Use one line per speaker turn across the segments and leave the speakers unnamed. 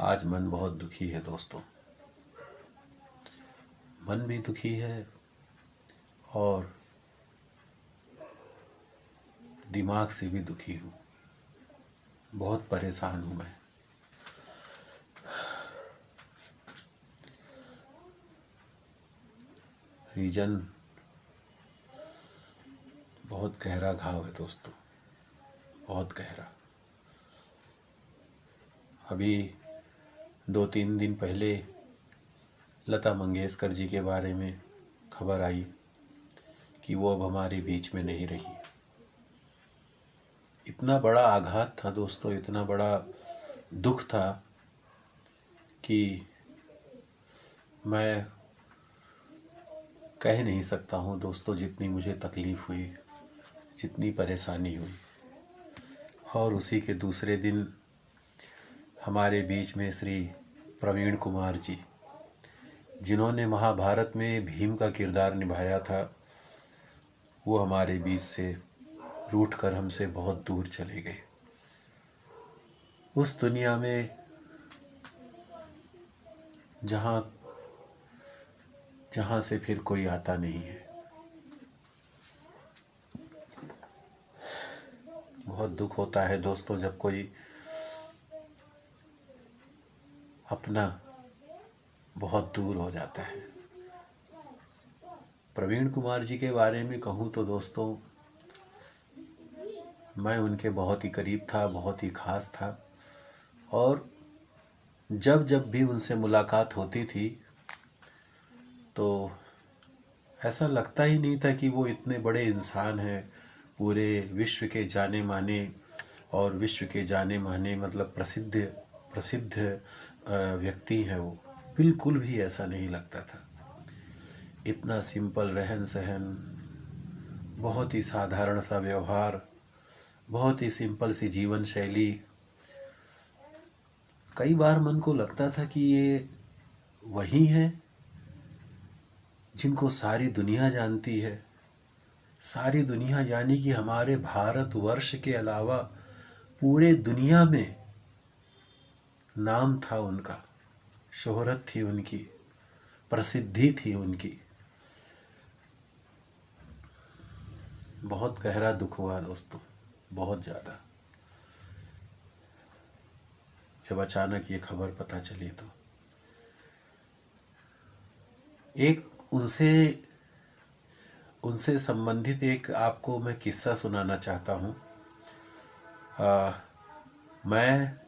आज मन बहुत दुखी है दोस्तों। मन भी दुखी है और दिमाग से भी दुखी हूँ। बहुत परेशान हूँ मैं। रीजन बहुत गहरा घाव है दोस्तों, बहुत गहरा। अभी 2-3 दिन पहले लता मंगेशकर जी के बारे में खबर आई कि वो अब हमारे बीच में नहीं रही। इतना बड़ा आघात था दोस्तों, इतना बड़ा दुख था कि मैं कह नहीं सकता हूँ दोस्तों जितनी मुझे तकलीफ़ हुई, जितनी परेशानी हुई। और उसी के दूसरे दिन हमारे बीच में श्री प्रवीण कुमार जी, जिन्होंने महाभारत में भीम का किरदार निभाया था, वो हमारे बीच से रूठ कर हमसे बहुत दूर चले गए। उस दुनिया में जहाँ से फिर कोई आता नहीं है। बहुत दुख होता है दोस्तों जब कोई अपना बहुत दूर हो जाता है। प्रवीण कुमार जी के बारे में कहूँ तो दोस्तों, मैं उनके बहुत ही करीब था, बहुत ही ख़ास था। और जब जब भी उनसे मुलाकात होती थी तो ऐसा लगता ही नहीं था कि वो इतने बड़े इंसान हैं, पूरे विश्व के जाने माने, और विश्व के जाने माने मतलब प्रसिद्ध व्यक्ति हैं वो। बिल्कुल भी ऐसा नहीं लगता था। इतना सिंपल रहन सहन, बहुत ही साधारण सा व्यवहार, बहुत ही सिंपल सी जीवन शैली। कई बार मन को लगता था कि ये वही हैं जिनको सारी दुनिया जानती है। सारी दुनिया यानी कि हमारे भारतवर्ष के अलावा पूरे दुनिया में नाम था उनका, शोहरत थी उनकी, प्रसिद्धि थी उनकी। बहुत गहरा दुख हुआ दोस्तों, बहुत ज़्यादा, जब अचानक ये खबर पता चली। तो एक उनसे संबंधित एक आपको मैं किस्सा सुनाना चाहता हूँ। मैं,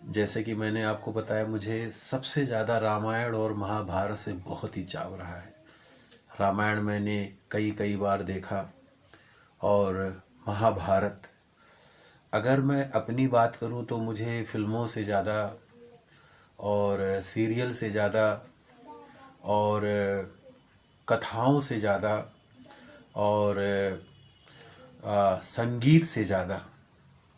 जैसे कि मैंने आपको बताया, मुझे सबसे ज़्यादा रामायण और महाभारत से बहुत ही चाव रहा है। रामायण मैंने कई बार देखा, और महाभारत, अगर मैं अपनी बात करूं तो मुझे फिल्मों से ज़्यादा और सीरियल से ज़्यादा और कथाओं से ज़्यादा और संगीत से ज़्यादा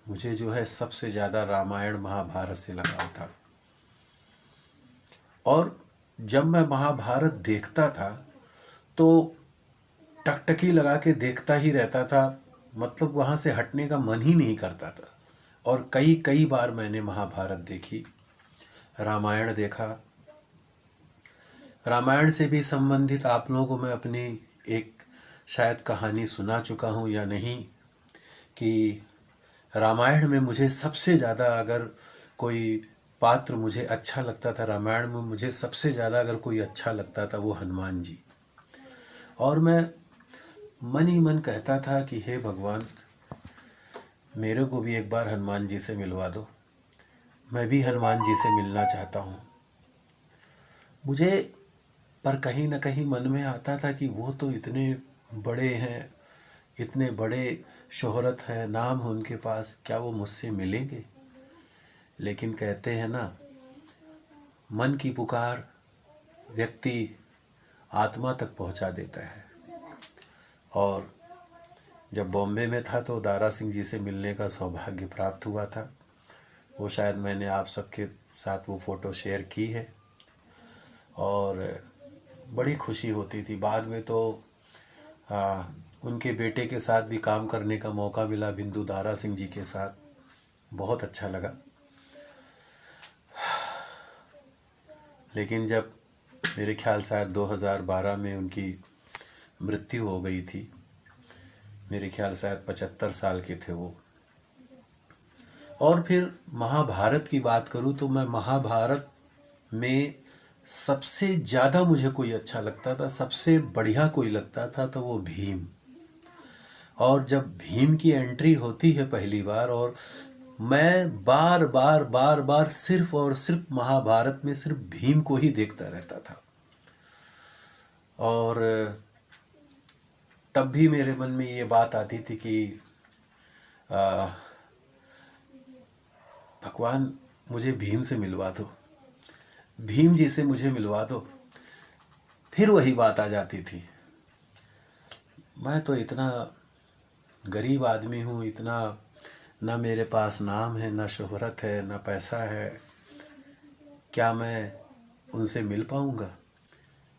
मुझे जो है सबसे ज़्यादा रामायण महाभारत से लगाव था। और जब मैं महाभारत देखता था तो टकटकी लगा के देखता ही रहता था, मतलब वहाँ से हटने का मन ही नहीं करता था। और कई बार मैंने महाभारत देखी, रामायण देखा। रामायण से भी संबंधित आप लोगों को मैं अपनी एक शायद कहानी सुना चुका हूँ या नहीं, कि रामायण में मुझे सबसे ज़्यादा अगर कोई पात्र मुझे अच्छा लगता था, रामायण में मुझे सबसे ज़्यादा अगर कोई अच्छा लगता था वो हनुमान जी। और मैं मन ही मन कहता था कि हे भगवान, मेरे को भी एक बार हनुमान जी से मिलवा दो, मैं भी हनुमान जी से मिलना चाहता हूँ मुझे। पर कहीं ना कहीं मन में आता था कि वो तो इतने बड़े हैं, इतने बड़े शोहरत है, नाम है उनके पास, क्या वो मुझसे मिलेंगे? लेकिन कहते हैं ना, मन की पुकार व्यक्ति आत्मा तक पहुंचा देता है। और जब बॉम्बे में था तो दारा सिंह जी से मिलने का सौभाग्य प्राप्त हुआ था। वो शायद मैंने आप सबके साथ वो फ़ोटो शेयर की है, और बड़ी खुशी होती थी। बाद में तो उनके बेटे के साथ भी काम करने का मौका मिला, बिंदु दारा सिंह जी के साथ, बहुत अच्छा लगा। लेकिन जब मेरे ख्याल शायद 2012 में उनकी मृत्यु हो गई थी, मेरे ख्याल शायद 75 साल के थे वो। और फिर महाभारत की बात करूँ तो मैं महाभारत में सबसे ज़्यादा मुझे कोई अच्छा लगता था, सबसे बढ़िया कोई लगता था तो वो भीम। और जब भीम की एंट्री होती है पहली बार, और मैं बार बार बार बार सिर्फ और सिर्फ महाभारत में सिर्फ भीम को ही देखता रहता था। और तब भी मेरे मन में ये बात आती थी कि भगवान मुझे भीम से मिलवा दो, भीम जी से मुझे मिलवा दो। फिर वही बात आ जाती थी, मैं तो इतना गरीब आदमी हूँ, इतना ना मेरे पास नाम है, ना शोहरत है, ना पैसा है, क्या मैं उनसे मिल पाऊँगा?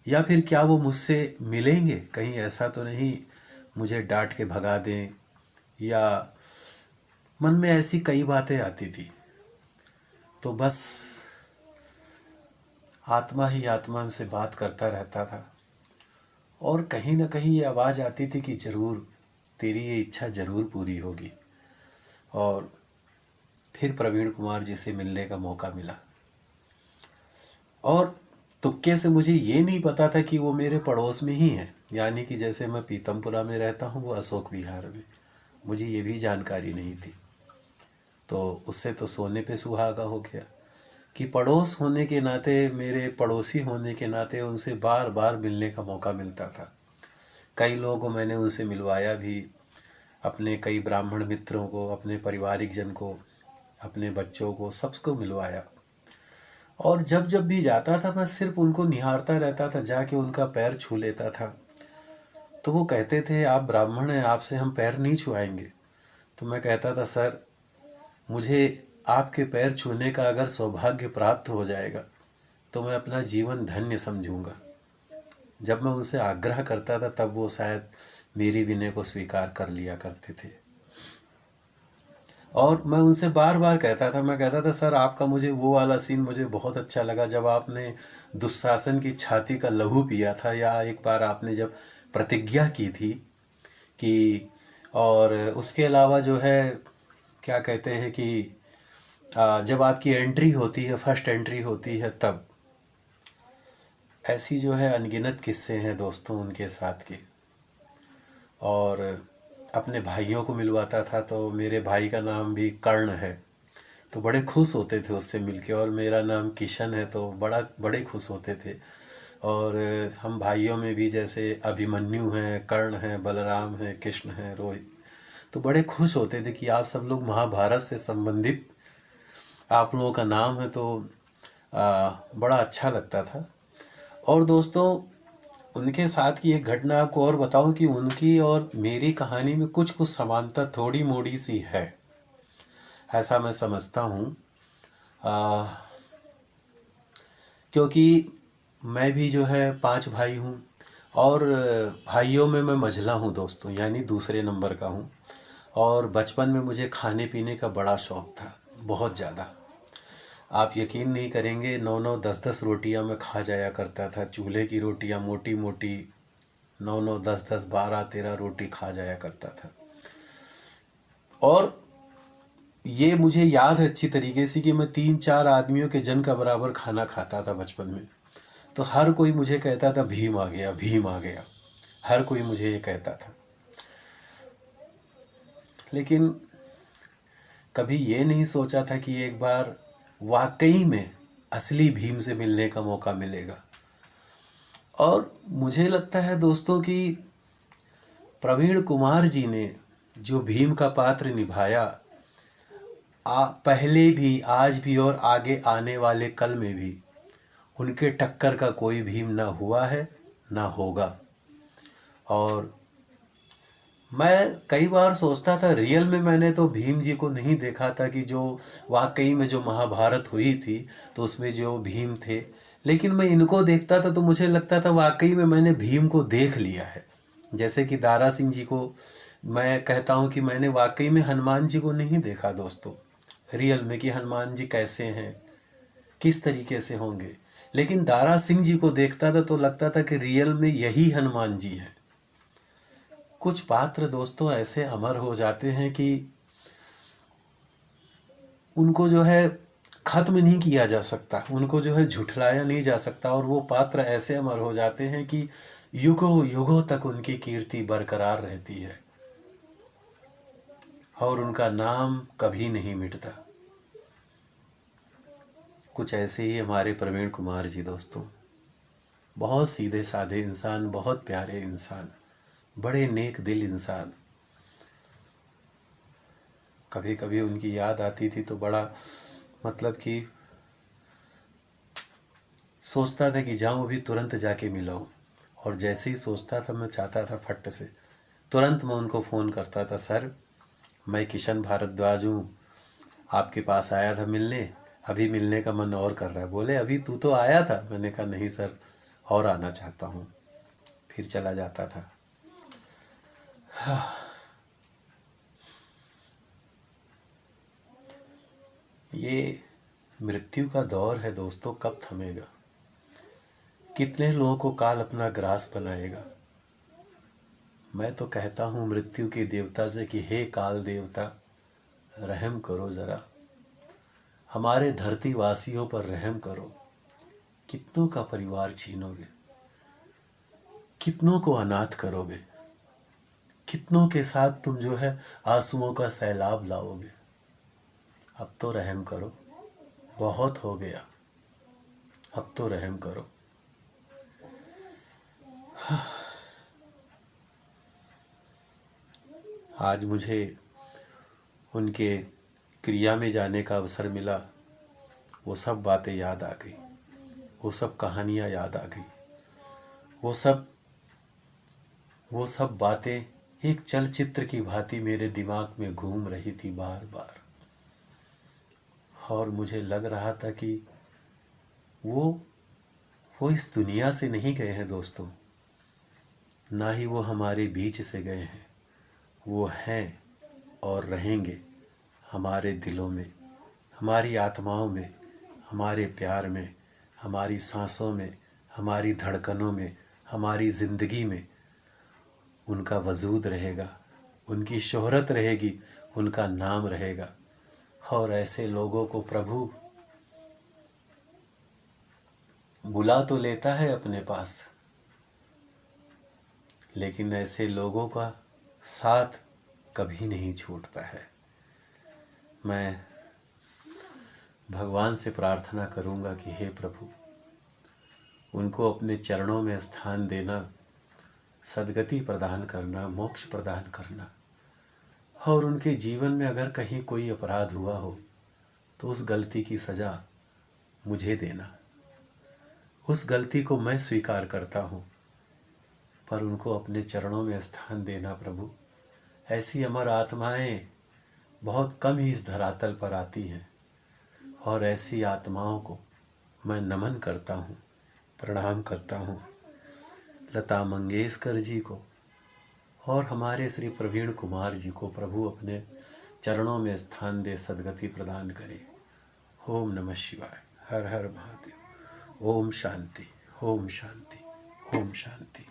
या फिर क्या वो मुझसे मिलेंगे? कहीं ऐसा तो नहीं मुझे डांट के भगा दें? या मन में ऐसी कई बातें आती थी। तो बस आत्मा ही आत्मा से बात करता रहता था, और कहीं ना कहीं ये आवाज़ आती थी कि ज़रूर तेरी ये इच्छा ज़रूर पूरी होगी। और फिर प्रवीण कुमार जी से मिलने का मौका मिला, और तुक्के से मुझे ये नहीं पता था कि वो मेरे पड़ोस में ही हैं, यानी कि जैसे मैं पीतमपुरा में रहता हूँ वो अशोक विहार में, मुझे ये भी जानकारी नहीं थी। तो उससे तो सोने पे सुहागा हो गया कि पड़ोस होने के नाते, मेरे पड़ोसी होने के नाते उनसे बार बार मिलने का मौका मिलता था। कई लोगों को मैंने उनसे मिलवाया भी, अपने कई ब्राह्मण मित्रों को, अपने पारिवारिक जन को, अपने बच्चों को, सबको मिलवाया। और जब जब भी जाता था मैं सिर्फ उनको निहारता रहता था, जाके उनका पैर छू लेता था। तो वो कहते थे आप ब्राह्मण हैं, आपसे हम पैर नहीं छुआएंगे। तो मैं कहता था सर, मुझे आपके पैर छूने का अगर सौभाग्य प्राप्त हो जाएगा तो मैं अपना जीवन धन्य समझूंगा। जब मैं उनसे आग्रह करता था तब वो शायद मेरी विनय को स्वीकार कर लिया करते थे। और मैं उनसे बार बार कहता था, मैं कहता था सर आपका मुझे वो वाला सीन मुझे बहुत अच्छा लगा जब आपने दुशासन की छाती का लहू पिया था, या एक बार आपने जब प्रतिज्ञा की थी कि, और उसके अलावा जो है क्या कहते हैं कि जब आपकी एंट्री होती है, फर्स्ट एंट्री होती है, तब ऐसी जो है अनगिनत किस्से हैं दोस्तों उनके साथ के। और अपने भाइयों को मिलवाता था, तो मेरे भाई का नाम भी कर्ण है, तो बड़े खुश होते थे उससे मिलके, और मेरा नाम किशन है तो बड़े खुश होते थे। और हम भाइयों में भी जैसे अभिमन्यु हैं, कर्ण हैं, बलराम हैं, कृष्ण हैं, रोहित, तो बड़े खुश होते थे कि आप सब लोग महाभारत से संबंधित आप लोगों का नाम है, तो बड़ा अच्छा लगता था। और दोस्तों उनके साथ की एक घटना आपको और बताऊं कि उनकी और मेरी कहानी में कुछ कुछ समानता थोड़ी मोड़ी सी है, ऐसा मैं समझता हूँ। क्योंकि मैं भी जो है 5 भाई हूँ, और भाइयों में मैं मंझला हूँ दोस्तों, यानी दूसरे नंबर का हूँ। और बचपन में मुझे खाने पीने का बड़ा शौक़ था, बहुत ज़्यादा। आप यकीन नहीं करेंगे, 9-9 10-10 रोटियां मैं खा जाया करता था, चूल्हे की रोटियां मोटी मोटी, 9-9 10-10 12-13 रोटी खा जाया करता था। और ये मुझे याद है अच्छी तरीके से कि मैं 3-4 आदमियों के जन का बराबर खाना खाता था बचपन में। तो हर कोई मुझे कहता था भीम आ गया, भीम आ गया, हर कोई मुझे ये कहता था। लेकिन कभी ये नहीं सोचा था कि एक बार वाकई में असली भीम से मिलने का मौका मिलेगा। और मुझे लगता है दोस्तों कि प्रवीण कुमार जी ने जो भीम का पात्र निभाया, पहले भी, आज भी, और आगे आने वाले कल में भी उनके टक्कर का कोई भीम ना हुआ है ना होगा। और मैं कई बार सोचता था, रियल में मैंने तो भीम जी को नहीं देखा था कि जो वाकई में जो महाभारत हुई थी तो उसमें जो भीम थे, लेकिन मैं इनको देखता था तो मुझे लगता था वाकई में मैंने भीम को देख लिया है। जैसे कि दारा सिंह जी को मैं कहता हूँ कि मैंने वाकई में हनुमान जी को नहीं देखा दोस्तों रियल में, कि हनुमान जी कैसे हैं, किस तरीके से होंगे, लेकिन दारा सिंह जी को देखता था तो लगता था कि रियल में यही हनुमान जी हैं। कुछ पात्र दोस्तों ऐसे अमर हो जाते हैं कि उनको जो है ख़त्म नहीं किया जा सकता, उनको जो है झुठलाया नहीं जा सकता, और वो पात्र ऐसे अमर हो जाते हैं कि युगों युगों तक उनकी कीर्ति बरकरार रहती है और उनका नाम कभी नहीं मिटता। कुछ ऐसे ही हमारे प्रवीण कुमार जी दोस्तों, बहुत सीधे साधे इंसान, बहुत प्यारे इंसान, बड़े नेक दिल इंसान। कभी कभी उनकी याद आती थी तो बड़ा मतलब कि सोचता था कि जाऊं अभी तुरंत जाके मिलाऊं, और जैसे ही सोचता था मैं चाहता था फट से तुरंत मैं उनको फ़ोन करता था, सर मैं किशन भारद्वाज हूँ, आपके पास आया था मिलने, अभी मिलने का मन और कर रहा है। बोले अभी तू तो आया था। मैंने कहा नहीं सर, और आना चाहता हूँ। फिर चला जाता था। ये मृत्यु का दौर है दोस्तों, कब थमेगा? कितने लोगों को काल अपना ग्रास बनाएगा? मैं तो कहता हूँ मृत्यु के देवता से कि हे काल देवता, रहम करो ज़रा, हमारे धरती वासियों पर रहम करो। कितनों का परिवार छीनोगे, कितनों को अनाथ करोगे, कितनों के साथ तुम जो है आंसुओं का सैलाब लाओगे। अब तो रहम करो, बहुत हो गया, अब तो रहम करो। आज मुझे उनके क्रिया में जाने का अवसर मिला, वो सब बातें याद आ गई, वो सब कहानियाँ याद आ गई, वो सब बातें एक चलचित्र की भांति मेरे दिमाग में घूम रही थी बार बार, और मुझे लग रहा था कि वो इस दुनिया से नहीं गए हैं दोस्तों, ना ही वो हमारे बीच से गए हैं। वो हैं और रहेंगे हमारे दिलों में, हमारी आत्माओं में, हमारे प्यार में, हमारी सांसों में, हमारी धड़कनों में, हमारी ज़िंदगी में उनका वजूद रहेगा, उनकी शोहरत रहेगी, उनका नाम रहेगा। और ऐसे लोगों को प्रभु बुला तो लेता है अपने पास, लेकिन ऐसे लोगों का साथ कभी नहीं छूटता है। मैं भगवान से प्रार्थना करूंगा कि हे प्रभु, उनको अपने चरणों में स्थान देना, सद्गति प्रदान करना, मोक्ष प्रदान करना, और उनके जीवन में अगर कहीं कोई अपराध हुआ हो तो उस गलती की सज़ा मुझे देना। उस गलती को मैं स्वीकार करता हूँ, पर उनको अपने चरणों में स्थान देना प्रभु। ऐसी अमर आत्माएं बहुत कम ही इस धरातल पर आती हैं, और ऐसी आत्माओं को मैं नमन करता हूँ, प्रणाम करता हूँ। लता मंगेशकर जी को और हमारे श्री प्रवीण कुमार जी को प्रभु अपने चरणों में स्थान दे, सद्गति प्रदान करे। ओम नमः शिवाय। हर हर महादेव। ओम शांति, ओम शांति, ओम शांति।